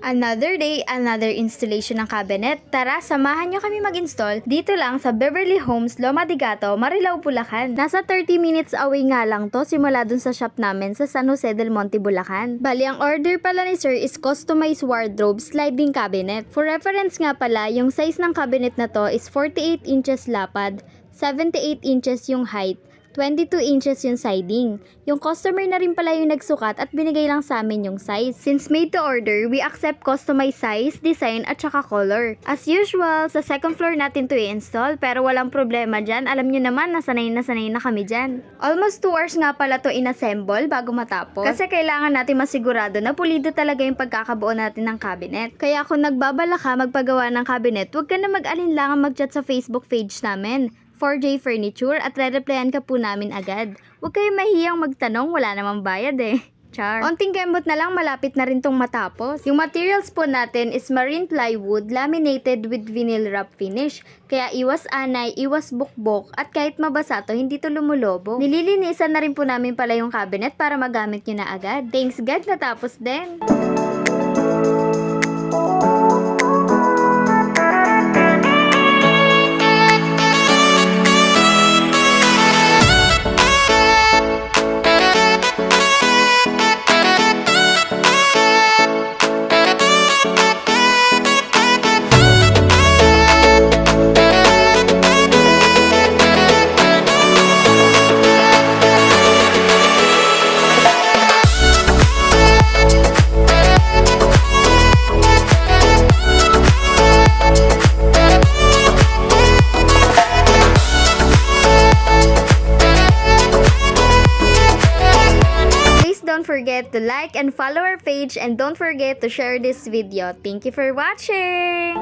Another day, another installation ng cabinet. Tara, samahan nyo kami mag-install dito lang sa Beverly Homes, Loma de Gato, Marilao, Bulacan. Nasa 30 minutes away nga lang to simula dun sa shop namin sa San Jose del Monte, Bulacan. Bali, ang order pala ni sir is customized wardrobe sliding cabinet. For reference nga pala, yung size ng cabinet na to is 48 inches lapad, 78 inches yung height, 22 inches yung siding. Yung customer na rin pala yung nagsukat at binigay lang sa amin yung size. Since made to order, we accept customized size, design at saka color. As usual, sa second floor natin to i-install pero walang problema dyan. Alam nyo naman, nasanay na kami dyan. Almost 2 hours nga pala to in-assemble bago matapos. Kasi kailangan natin masigurado na pulido talaga yung pagkakabuo natin ng cabinet. Kaya kung nagbabala ka magpagawa ng cabinet, huwag ka na mag-alinlangan mag-chat sa Facebook page namin, 4J Furniture, at re-replyan ka po namin agad. Huwag kayong mahiyang magtanong, wala namang bayad eh. Char. Onting kembot na lang, malapit na rin tong matapos. Yung materials po natin is marine plywood laminated with vinyl wrap finish. Kaya iwas anay, iwas bukbok, at kahit mabasa to, hindi to lumulobo. Nililinisan na rin po namin pala yung cabinet para magamit nyo na agad. Thanks God, natapos din. Don't forget to like and follow our page, and don't forget to share this video. Thank you for watching!